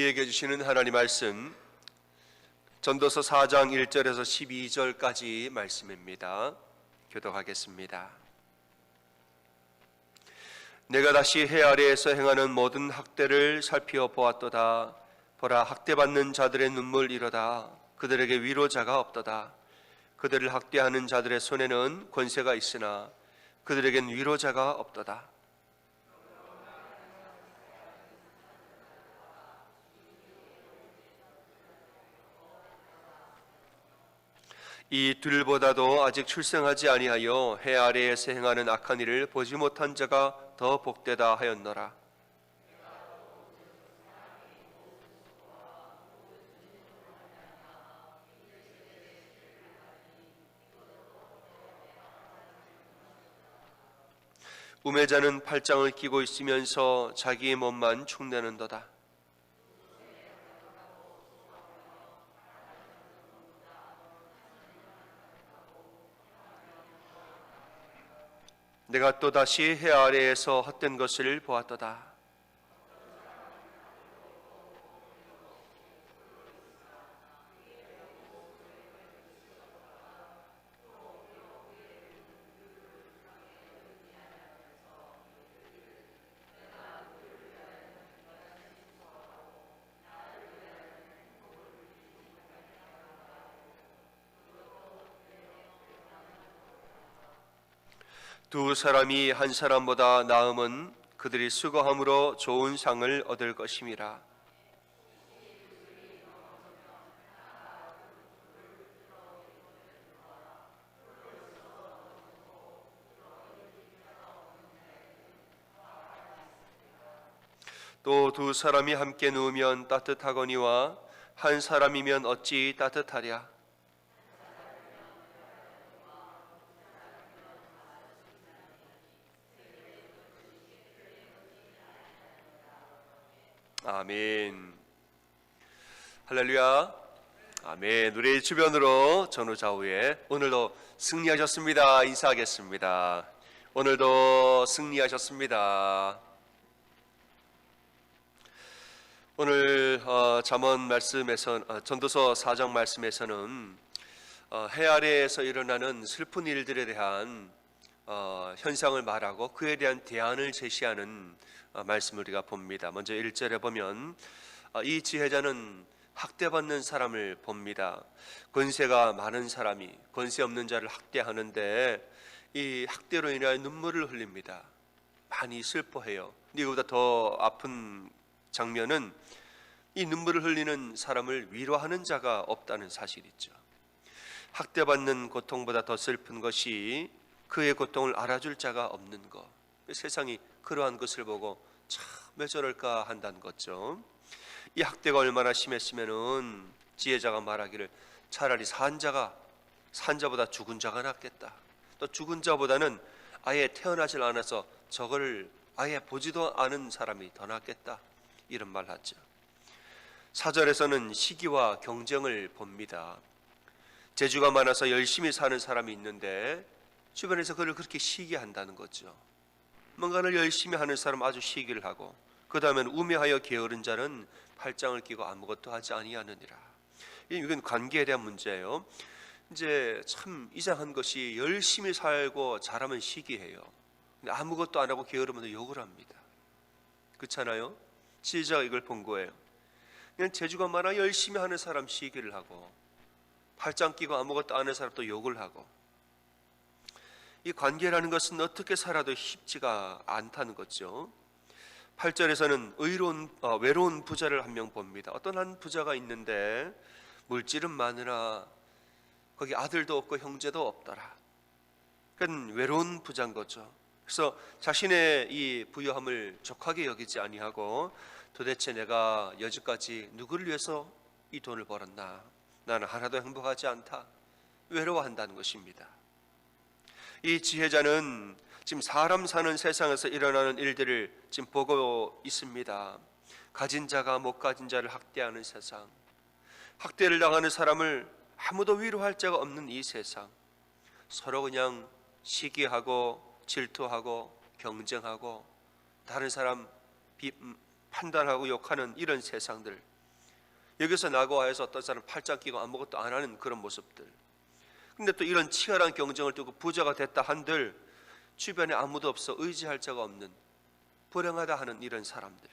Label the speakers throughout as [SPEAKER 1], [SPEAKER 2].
[SPEAKER 1] 우리에게 주시는 하나님 말씀, 전도서 4장 1절에서 12절까지 말씀입니다. 교독하겠습니다. 내가 다시 해 아래에서 행하는 모든 학대를 살피어 보았도다. 보라, 학대받는 자들의 눈물이로다. 그들에게 위로자가 없도다. 그들을 학대하는 자들의 손에는 권세가 있으나 그들에겐 위로자가 없도다. 이 둘보다도 아직 출생하지 아니하여 해 아래에서 행하는 악한 일을 보지 못한 자가 더 복되다 하였노라. 우매자는 팔짱을 끼고 있으면서 자기의 몸만 축내는도다. 내가 또다시 해 아래에서 헛된 것을 보았도다. 두 사람이 한 사람보다 나음은 그들이 수고함으로 좋은 상을 얻을 것임이라. 또 두 사람이 함께 누우면 따뜻하거니와 한 사람이면 어찌 따뜻하랴. 아멘. 할렐루야. 아멘. 우리 주변으로 전후 좌우에 오늘도 승리하셨습니다. 인사하겠습니다. 오늘도 승리하셨습니다. 오늘 잠언 말씀에서 전도서 4장 말씀에서는 해 아래에서 일어나는 슬픈 일들에 대한 현상을 말하고 그에 대한 대안을 제시하는 말씀을 우리가 봅니다. 먼저 1절에 보면 이 지혜자는 학대받는 사람을 봅니다. 권세가 많은 사람이 권세 없는 자를 학대하는데 이 학대로 인하여 눈물을 흘립니다. 많이 슬퍼해요. 이거보다 더 아픈 장면은 이 눈물을 흘리는 사람을 위로하는 자가 없다는 사실이죠. 학대받는 고통보다 더 슬픈 것이 그의 고통을 알아줄 자가 없는 것. 세상이 그러한 것을 보고 참 왜 저럴까 한다는 거죠. 이 학대가 얼마나 심했으면은 지혜자가 말하기를 차라리 산 자보다 죽은 자가 낫겠다. 또 죽은 자보다는 아예 태어나질 않아서 저걸 아예 보지도 않은 사람이 더 낫겠다. 이런 말 하죠. 4절에서는 시기와 경쟁을 봅니다. 재주가 많아서 열심히 사는 사람이 있는데 주변에서 그를 그렇게 시기한다는 거죠. 뭔가를 열심히 하는 사람 아주 시기를 하고 그 다음엔 우매하여 게으른 자는 팔짱을 끼고 아무것도 하지 아니하느니라. 이건 관계에 대한 문제예요. 이제 참 이상한 것이 열심히 살고 잘하면 시기해요. 근데 아무것도 안 하고 게으르면 욕을 합니다. 그렇잖아요? 지혜자가 이걸 본 거예요. 그냥 재주가 많아 열심히 하는 사람 시기를 하고 팔짱 끼고 아무것도 안 하는 사람 또 욕을 하고. 이 관계라는 것은 어떻게 살아도 쉽지가 않다는 거죠. 8절에서는 외로운 부자를 한 명 봅니다. 어떤 한 부자가 있는데 물질은 많으나 거기 아들도 없고 형제도 없더라. 그건 외로운 부자인 거죠. 그래서 자신의 이 부유함을 족하게 여기지 아니하고 도대체 내가 여지까지 누구를 위해서 이 돈을 벌었나? 나는 하나도 행복하지 않다. 외로워한다는 것입니다. 이 지혜자는 지금 사람 사는 세상에서 일어나는 일들을 지금 보고 있습니다. 가진 자가 못 가진 자를 학대하는 세상, 학대를 당하는 사람을 아무도 위로할 자가 없는 이 세상, 서로 그냥 시기하고 질투하고 경쟁하고 다른 사람 판단하고 욕하는 이런 세상들, 여기서 나고와에서 어떤 사람 팔짱 끼고 아무것도 안 하는 그런 모습들. 근데 또 이런 치열한 경쟁을 두고 부자가 됐다 한들 주변에 아무도 없어 의지할 자가 없는, 불행하다 하는 이런 사람들.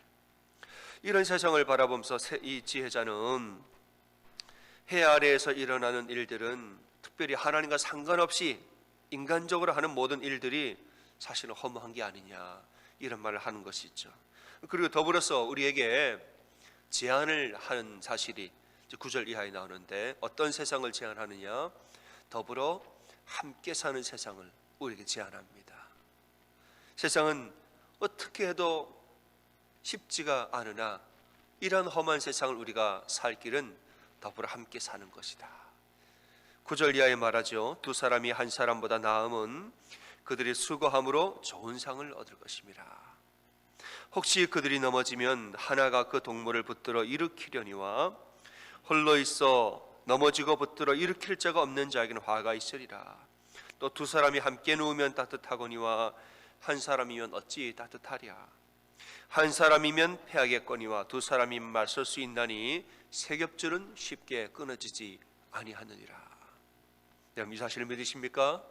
[SPEAKER 1] 이런 세상을 바라보면서 이 지혜자는 해 아래에서 일어나는 일들은, 특별히 하나님과 상관없이 인간적으로 하는 모든 일들이 사실은 허무한 게 아니냐, 이런 말을 하는 것이죠. 그리고 더불어서 우리에게 제안을 하는 사실이 9절 이하에 나오는데, 어떤 세상을 제안하느냐? 더불어 함께 사는 세상을 우리에게 제안합니다. 세상은 어떻게 해도 쉽지가 않으나 이런 험한 세상을 우리가 살 길은 더불어 함께 사는 것이다. 9절 이하에 말하죠. 두 사람이 한 사람보다 나음은 그들이 수고함으로 좋은 상을 얻을 것입니다. 혹시 그들이 넘어지면 하나가 그 동물을 붙들어 일으키려니와 홀로 있어 넘어지고 붙들어 일으킬 자가 없는 자에게는 화가 있으리라. 또 두 사람이 함께 누우면 따뜻하거니와 한 사람이면 어찌 따뜻하랴. 한 사람이면 패하겠거니와 두 사람이 맞설 수 있나니 세 겹줄은 쉽게 끊어지지 아니하느니라. 여러분, 이 사실을 믿으십니까?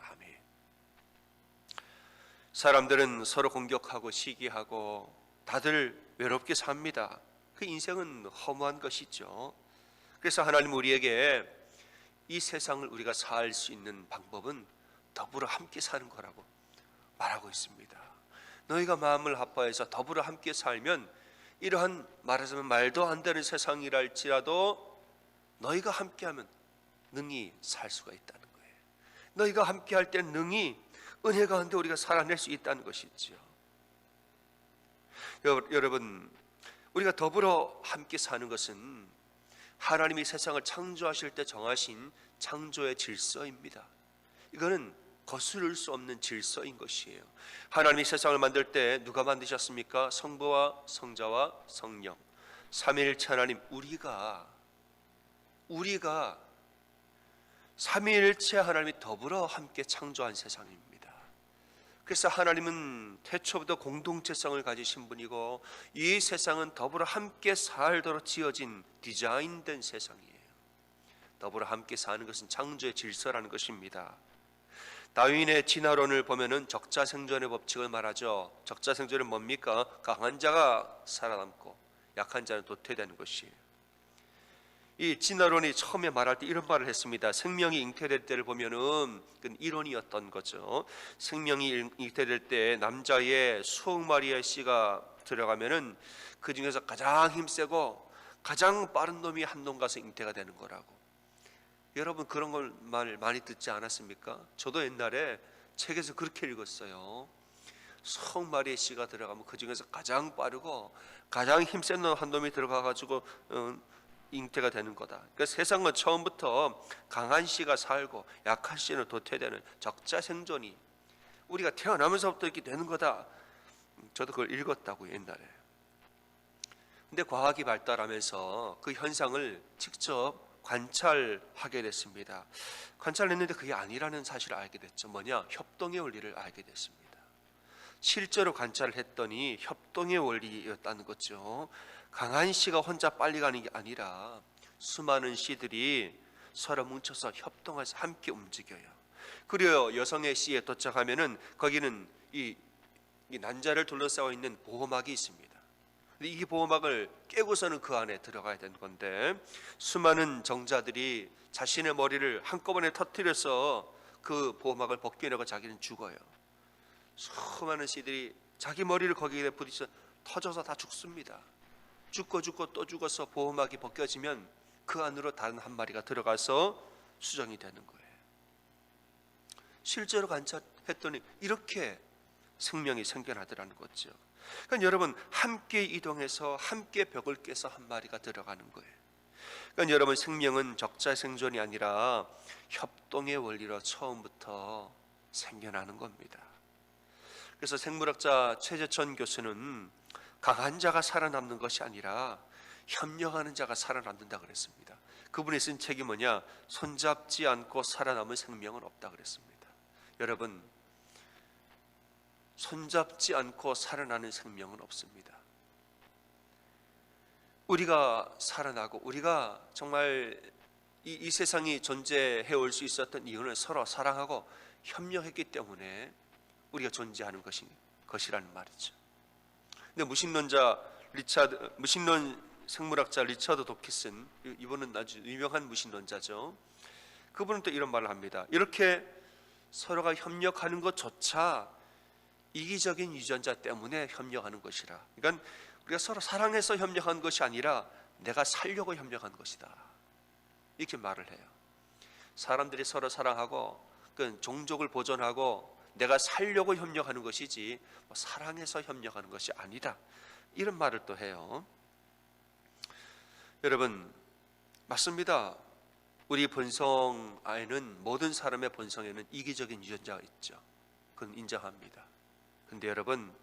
[SPEAKER 1] 아멘. 사람들은 서로 공격하고 시기하고 다들 외롭게 삽니다. 그 인생은 허무한 것이죠. 그래서 하나님 우리에게 이 세상을 우리가 살 수 있는 방법은 더불어 함께 사는 거라고 말하고 있습니다. 너희가 마음을 합하여서 더불어 함께 살면 이러한 말하자면 말도 안 되는 세상이랄지라도 너희가 함께하면 능히 살 수가 있다는 거예요. 너희가 함께할 때 능히 은혜 가운데 우리가 살아낼 수 있다는 것이죠. 여러분, 우리가 더불어 함께 사는 것은 하나님이 세상을 창조하실 때 정하신 창조의 질서입니다. 이거는 거스를 수 없는 질서인 것이에요. 하나님이 세상을 만들 때 누가 만드셨습니까? 성부와 성자와 성령, 삼위일체 하나님, 우리가 삼위일체 하나님이 더불어 함께 창조한 세상입니다. 그래서 하나님은 태초부터 공동체성을 가지신 분이고 이 세상은 더불어 함께 살도록 지어진, 디자인된 세상이에요. 더불어 함께 사는 것은 창조의 질서라는 것입니다. 다윈의 진화론을 보면은 적자생존의 법칙을 말하죠. 적자생존은 뭡니까? 강한 자가 살아남고 약한 자는 도태되는 것이에요. 이 진화론이 처음에 말할 때 이런 말을 했습니다. 생명이 잉태될 때를 보면은 그건 이론이었던 거죠. 생명이 잉태될 때 남자의 수억 마리의 씨가 들어가면은 그 중에서 가장 힘세고 가장 빠른 놈이 한 놈 가서 잉태가 되는 거라고. 여러분, 그런 걸 말 많이 듣지 않았습니까? 저도 옛날에 책에서 그렇게 읽었어요. 수억 마리의 씨가 들어가면 그 중에서 가장 빠르고 가장 힘센 놈 한 놈이 들어가가지고 잉태가 되는 거다. 그러니까 세상은 처음부터 강한 씨가 살고 약한 씨는 도태되는 적자생존이 우리가 태어나면서부터 이렇게 되는 거다. 저도 그걸 읽었다고요, 옛날에. 근데 과학이 발달하면서 그 현상을 직접 관찰하게 됐습니다. 관찰했는데 그게 아니라는 사실을 알게 됐죠. 뭐냐? 협동의 원리를 알게 됐습니다. 실제로 관찰을 했더니 협동의 원리였다는 거죠. 강한 씨가 혼자 빨리 가는 게 아니라 수많은 씨들이 서로 뭉쳐서 협동해서 함께 움직여요. 그리고 여성의 씨에 도착하면은 거기는 이 난자를 둘러싸고 있는 보호막이 있습니다. 이 보호막을 깨고서는 그 안에 들어가야 되는 건데 수많은 정자들이 자신의 머리를 한꺼번에 터뜨려서 그 보호막을 벗겨내고 자기는 죽어요. 수많은 씨들이 자기 머리를 거기에 부딪혀 터져서 다 죽습니다. 죽고 또 죽어서 보호막이 벗겨지면 그 안으로 다른 한 마리가 들어가서 수정이 되는 거예요. 실제로 관찰했더니 이렇게 생명이 생겨나더라는 거죠. 그러니까 여러분, 함께 이동해서 함께 벽을 깨서 한 마리가 들어가는 거예요. 그러니까 여러분, 생명은 적자생존이 아니라 협동의 원리로 처음부터 생겨나는 겁니다. 그래서 생물학자 최재천 교수는 강한 자가 살아남는 것이 아니라 협력하는 자가 살아남는다 그랬습니다. 그분이 쓴 책이 뭐냐? 손잡지 않고 살아남은 생명은 없다 그랬습니다. 여러분, 손잡지 않고 살아나는 생명은 없습니다. 우리가 살아나고 우리가 정말 이 세상이 존재해 올 수 있었던 이유는 서로 사랑하고 협력했기 때문에 우리가 존재하는 것이라는 말이죠. 근데 무신론 생물학자 리차드 도키슨, 이분은 아주 유명한 무신론자죠. 그분은 또 이런 말을 합니다. 이렇게 서로가 협력하는 것조차 이기적인 유전자 때문에 협력하는 것이라. 그러니까 우리가 서로 사랑해서 협력한 것이 아니라 내가 살려고 협력한 것이다, 이렇게 말을 해요. 사람들이 서로 사랑하고 그 종족을 보존하고 내가 살려고 협력하는 것이지 사랑해서 협력하는 것이 아니다, 이런 말을 또 해요. 여러분, 맞습니다. 우리 본성 안에는, 모든 사람의 본성에는 이기적인 유전자가 있죠. 그건 인정합니다. 근데 여러분,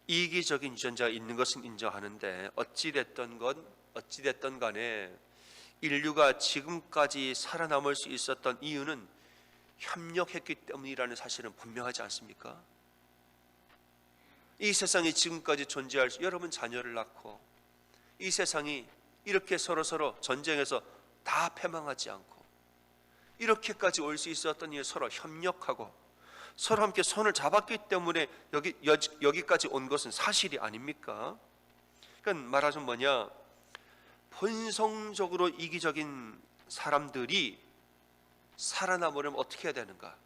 [SPEAKER 1] 이기적인 유전자가 있는 것은 인정하는데 어찌됐던 간에 인류가 지금까지 살아남을 수 있었던 이유는 협력했기 때문이라는 사실은 분명하지 않습니까? 이 세상이 지금까지 존재할 수, 여러분 자녀를 낳고 이 세상이 이렇게 서로 전쟁에서 다 패망하지 않고 이렇게까지 올 수 있었던 이유, 서로 협력하고 서로 함께 손을 잡았기 때문에 여기까지 온 것은 사실이 아닙니까? 그러니까 말하자면 뭐냐, 본성적으로 이기적인 사람들이 살아남으려면 어떻게 해야 되는가?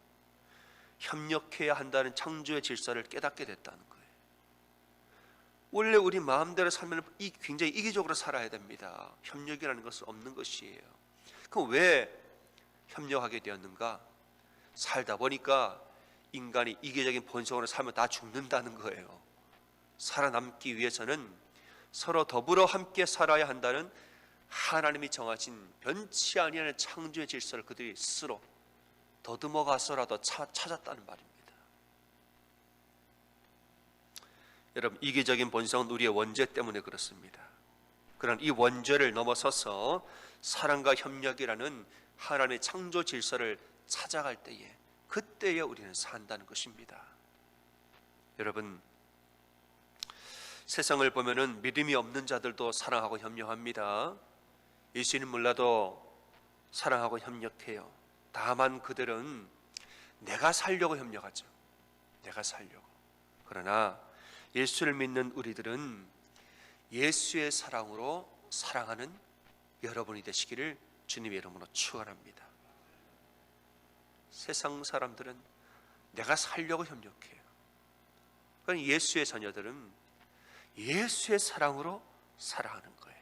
[SPEAKER 1] 협력해야 한다는 창조의 질서를 깨닫게 됐다는 거예요. 원래 우리 마음대로 살면 굉장히 이기적으로 살아야 됩니다. 협력이라는 것은 없는 것이에요. 그럼 왜 협력하게 되었는가? 살다 보니까 인간이 이기적인 본성으로 살면 다 죽는다는 거예요. 살아남기 위해서는 서로 더불어 함께 살아야 한다는 하나님이 정하신 변치 아니하는 창조의 질서를 그들이 스스로 더듬어 가서라도 찾았다는 말입니다. 여러분, 이기적인 본성은 우리의 원죄 때문에 그렇습니다. 그런 이 원죄를 넘어서서 사랑과 협력이라는 하나님의 창조 질서를 찾아갈 때에, 그때에 우리는 산다는 것입니다. 여러분, 세상을 보면은 믿음이 없는 자들도 사랑하고 협력합니다. 예수님 몰라도 사랑하고 협력해요. 다만 그들은 내가 살려고 협력하죠. 내가 살려고. 그러나 예수를 믿는 우리들은 예수의 사랑으로 사랑하는 여러분이 되시기를 주님의 이름으로 축원합니다. 세상 사람들은 내가 살려고 협력해요. 그러니까 예수의 자녀들은 예수의 사랑으로 사랑하는 거예요.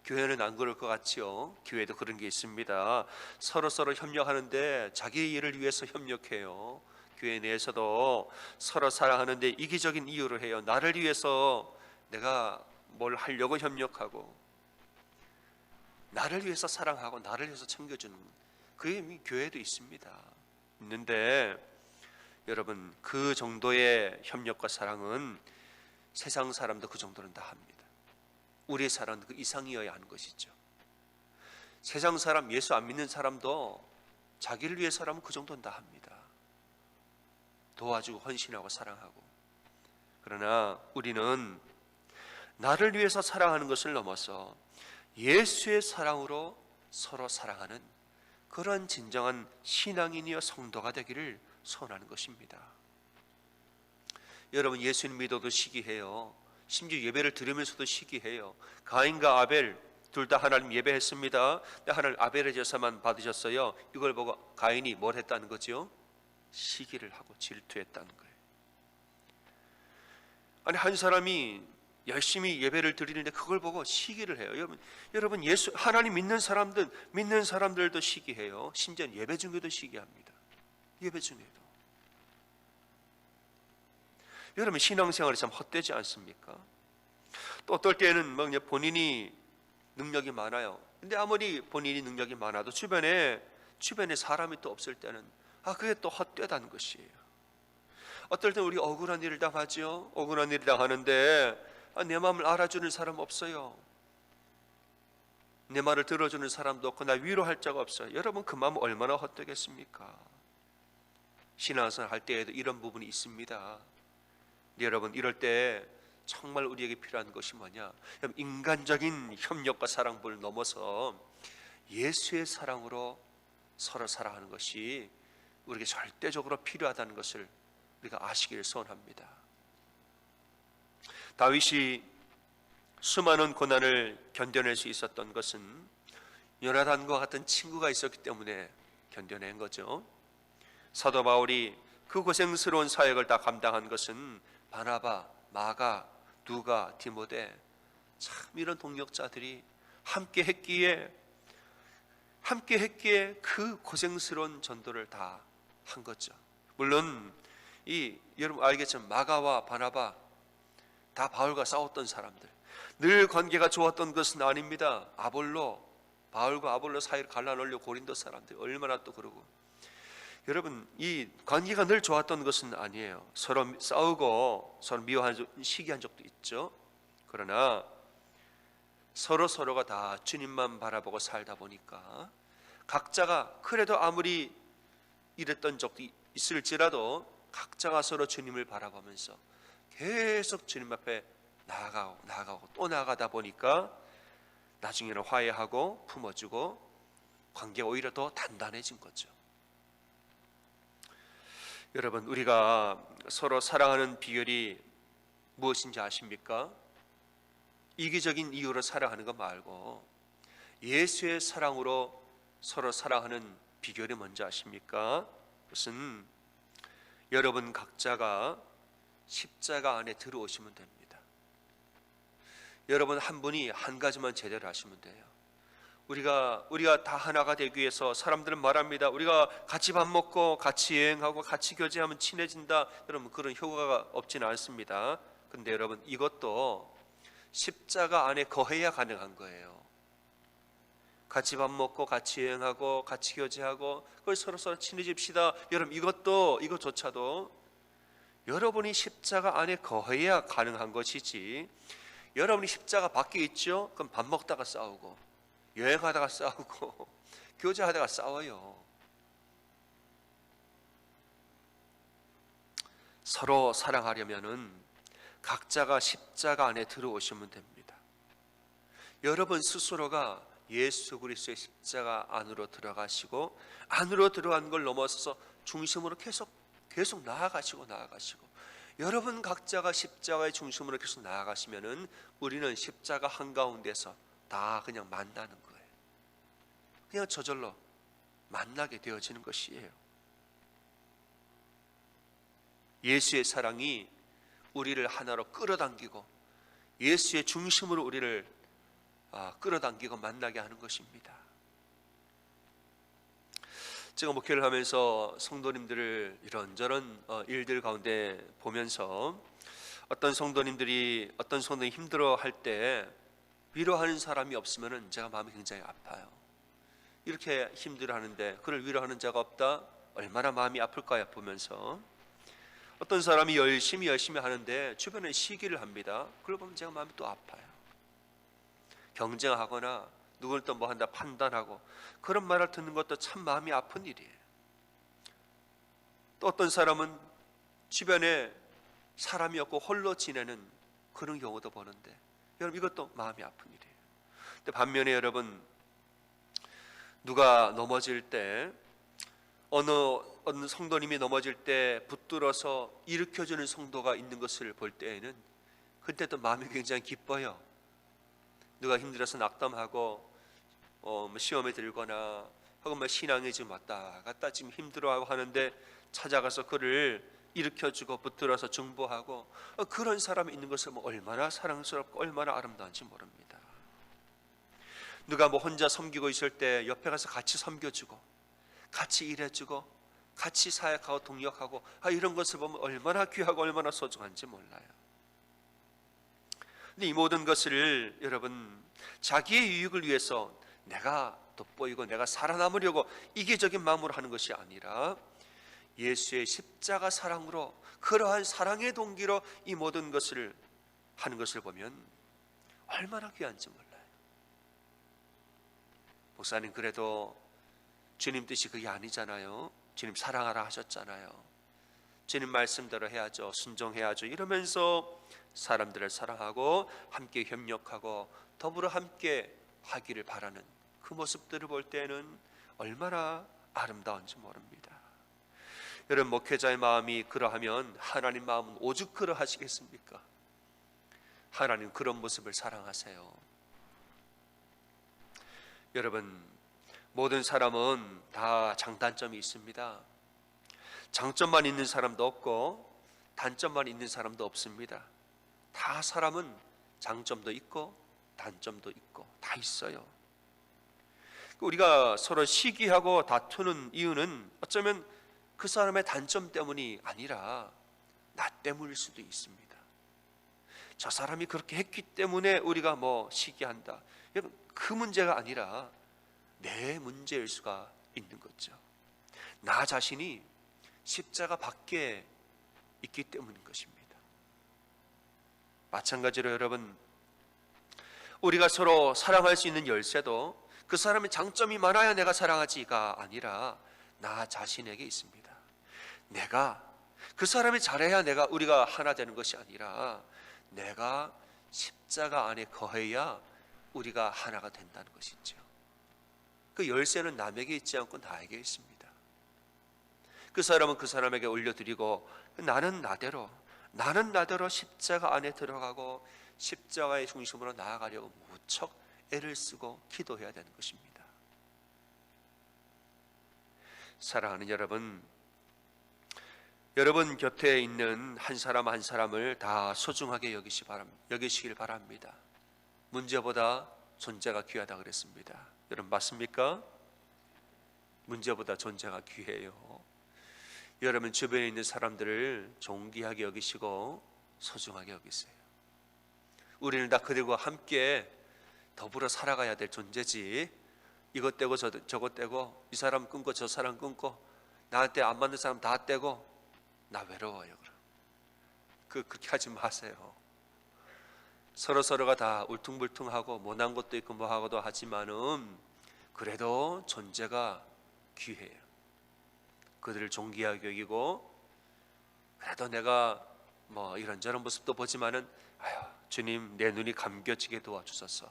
[SPEAKER 1] 교회는 안 그럴 것 같지요? 교회도 그런 게 있습니다. 서로 협력하는데 자기 일을 위해서 협력해요. 교회 내에서도 서로 사랑하는데 이기적인 이유로 해요. 나를 위해서 내가 뭘 하려고 협력하고, 나를 위해서 사랑하고 나를 위해서 챙겨주는, 그게 교회도 있는데 여러분, 그 정도의 협력과 사랑은 세상 사람도 그 정도는 다 합니다. 우리의 사랑은 그 이상이어야 하는 것이죠. 세상 사람, 예수 안 믿는 사람도 자기를 위해서라면 그 정도는 다 합니다. 도와주고 헌신하고 사랑하고. 그러나 우리는 나를 위해서 사랑하는 것을 넘어서 예수의 사랑으로 서로 사랑하는 그런 진정한 신앙인이여 성도가 되기를 소원하는 것입니다. 여러분, 예수님 믿어도 시기해요. 심지어 예배를 드리면서도 시기해요. 가인과 아벨 둘 다 하나님 예배했습니다. 근데 하나님 아벨의 제사만 받으셨어요. 이걸 보고 가인이 뭘 했다는 거죠? 시기를 하고 질투했다는 거예요. 아니, 한 사람이 열심히 예배를 드리는데 그걸 보고 시기를 해요. 여러분 예수 하나님 믿는 사람들도 시기해요. 심지어 예배 중에도 시기합니다. 예배 중에도. 여러분, 신앙생활이 참 헛되지 않습니까? 또 어떨 때는 본인이 능력이 많아요. 근데 아무리 본인이 능력이 많아도 주변에 사람이 또 없을 때는 그게 또 헛되다는 것이에요. 어떨 때 우리 억울한 일을 당하죠. 억울한 일을 당하는데 내 마음을 알아주는 사람 없어요. 내 말을 들어주는 사람도 없고 나 위로할 자가 없어요. 여러분, 그 마음 얼마나 헛되겠습니까? 신앙생활 할 때에도 이런 부분이 있습니다. 여러분, 이럴 때 정말 우리에게 필요한 것이 뭐냐? 인간적인 협력과 사랑을 넘어서 예수의 사랑으로 서로 사랑하는 것이 우리에게 절대적으로 필요하다는 것을 우리가 아시기를 소원합니다. 다윗이 수많은 고난을 견뎌낼 수 있었던 것은 요나단과 같은 친구가 있었기 때문에 견뎌낸 거죠. 사도 바울이 그 고생스러운 사역을 다 감당한 것은 바나바, 마가, 누가, 디모데, 참 이런 동역자들이 함께 했기에 그 고생스러운 전도를 다 한 거죠. 물론 여러분 알겠지만 마가와 바나바 다 바울과 싸웠던 사람들, 늘 관계가 좋았던 것은 아닙니다. 바울과 아볼로 사이를 갈라놓으려고 고린도 사람들 얼마나 또 그러고, 여러분 이 관계가 늘 좋았던 것은 아니에요. 서로 싸우고 서로 미워한 시기한 적도 있죠. 그러나 서로가 다 주님만 바라보고 살다 보니까 각자가 그래도 아무리 이랬던 적도 있을지라도 각자가 서로 주님을 바라보면서 계속 주님 앞에 나아가고 또 나아가다 보니까 나중에는 화해하고 품어주고 관계가 오히려 더 단단해진 거죠. 여러분, 우리가 서로 사랑하는 비결이 무엇인지 아십니까? 이기적인 이유로 사랑하는 것 말고 예수의 사랑으로 서로 사랑하는 비결이 뭔지 아십니까? 그것은 여러분 각자가 십자가 안에 들어오시면 됩니다. 여러분 한 분이 한 가지만 제대로 하시면 돼요. 우리가 다 하나가 되기 위해서 사람들은 말합니다. 우리가 같이 밥 먹고 같이 여행하고 같이 교제하면 친해진다. 여러분 그런 효과가 없지는 않습니다. 근데 여러분 이것도 십자가 안에 거해야 가능한 거예요. 같이 밥 먹고 같이 여행하고 같이 교제하고 그걸 서로 친해집시다. 여러분 이것조차도 여러분이 십자가 안에 거해야 가능한 것이지, 여러분이 십자가 밖에 있죠? 그럼 밥 먹다가 싸우고 여행하다가 싸우고 교제하다가 싸워요. 서로 사랑하려면은 각자가 십자가 안에 들어오시면 됩니다. 여러분 스스로가 예수 그리스도의 십자가 안으로 들어가시고 안으로 들어간 걸 넘어서서 중심으로 계속 나아가시고 여러분 각자가 십자가의 중심으로 계속 나아가시면은 우리는 십자가 한가운데서 다 그냥 만나는 거예요. 그냥 저절로 만나게 되어지는 것이에요. 예수의 사랑이 우리를 하나로 끌어당기고 예수의 중심으로 우리를 끌어당기고 만나게 하는 것입니다. 제가 목회를 하면서 성도님들을 이런저런 일들 가운데 보면서 어떤 성도님들이 힘들어할 때 위로하는 사람이 없으면 제가 마음이 굉장히 아파요. 이렇게 힘들어하는데 그를 위로하는 자가 없다? 얼마나 마음이 아플까요? 보면서 어떤 사람이 열심히 하는데 주변에 시기를 합니다. 그걸 보면 제가 마음이 또 아파요. 경쟁하거나 누구를 또 뭐 한다 판단하고 그런 말을 듣는 것도 참 마음이 아픈 일이에요. 또 어떤 사람은 주변에 사람이 없고 홀로 지내는 그런 경우도 보는데 여러분 이것도 마음이 아픈 일이에요. 근데 반면에 여러분 누가 넘어질 때 어느 성도님이 넘어질 때 붙들어서 일으켜주는 성도가 있는 것을 볼 때에는 그때도 마음이 굉장히 기뻐요. 누가 힘들어서 낙담하고 시험에 들거나 혹은 신앙에 지금 왔다 갔다 지금 힘들어하고 하는데 찾아가서 그를 일으켜주고 붙들어서 중보하고 그런 사람이 있는 것을 얼마나 사랑스럽고 얼마나 아름다운지 모릅니다. 누가 혼자 섬기고 있을 때 옆에 가서 같이 섬겨주고 같이 일해주고 같이 사역하고 동역하고 이런 것을 보면 얼마나 귀하고 얼마나 소중한지 몰라요. 근데 이 모든 것을 여러분 자기의 유익을 위해서 내가 돋보이고 내가 살아남으려고 이기적인 마음으로 하는 것이 아니라 예수의 십자가 사랑으로 그러한 사랑의 동기로 이 모든 것을 하는 것을 보면 얼마나 귀한지 몰라요. 목사님 그래도 주님 뜻이 그게 아니잖아요. 주님 사랑하라 하셨잖아요. 주님 말씀대로 해야죠, 순종해야죠 이러면서 사람들을 사랑하고 함께 협력하고 더불어 함께 하기를 바라는 그 모습들을 볼 때는 얼마나 아름다운지 모릅니다. 여러분, 목회자의 마음이 그러하면 하나님 마음은 오죽 그러하시겠습니까? 하나님 그런 모습을 사랑하세요. 여러분, 모든 사람은 다 장단점이 있습니다. 장점만 있는 사람도 없고 단점만 있는 사람도 없습니다. 다 사람은 장점도 있고 단점도 있고 다 있어요. 우리가 서로 시기하고 다투는 이유는 어쩌면 그 사람의 단점 때문이 아니라 나 때문일 수도 있습니다. 저 사람이 그렇게 했기 때문에 우리가 시기한다. 그 문제가 아니라 내 문제일 수가 있는 거죠. 나 자신이 십자가 밖에 있기 때문인 것입니다. 마찬가지로 여러분, 우리가 서로 사랑할 수 있는 열쇠도 그 사람의 장점이 많아야 내가 사랑하지가 아니라 나 자신에게 있습니다. 내가 그 사람이 잘해야 우리가 하나 되는 것이 아니라 내가 십자가 안에 거해야 우리가 하나가 된다는 것이죠. 그 열쇠는 남에게 있지 않고 나에게 있습니다. 그 사람은 그 사람에게 올려드리고 나는 나대로 십자가 안에 들어가고 십자가의 중심으로 나아가려고 무척 애를 쓰고 기도해야 되는 것입니다. 사랑하는 여러분, 여러분 곁에 있는 한 사람 한 사람을 다 소중하게 여기시길 바랍니다. 문제보다 존재가 귀하다 그랬습니다. 여러분 맞습니까? 문제보다 존재가 귀해요. 여러분 주변에 있는 사람들을 존귀하게 여기시고 소중하게 여기세요. 우리는 다 그들과 함께 더불어 살아가야 될 존재지, 이것 떼고 저것 떼고 이 사람 끊고 저 사람 끊고 나한테 안 맞는 사람 다 떼고 나 외로워요. 그렇게 하지 마세요. 서로가 다 울퉁불퉁하고 못난 것도 있고 뭐하고도 하지만은 그래도 존재가 귀해요. 그들을 존귀하게 여기고, 그래도 내가 이런저런 모습도 보지만은 주님 내 눈이 감겨지게 도와주소서.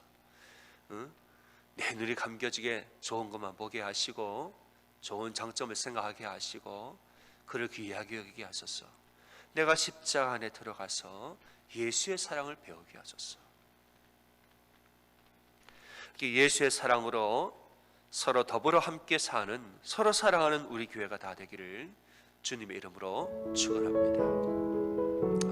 [SPEAKER 1] 내 눈이 감겨지게 좋은 것만 보게 하시고 좋은 장점을 생각하게 하시고 그를 귀하게 여기게 하소서. 내가 십자가 안에 들어가서 예수의 사랑을 배우게 하소서. 예수의 사랑으로 서로 더불어 함께 사는, 서로 사랑하는 우리 교회가 다 되기를 주님의 이름으로 축원합니다.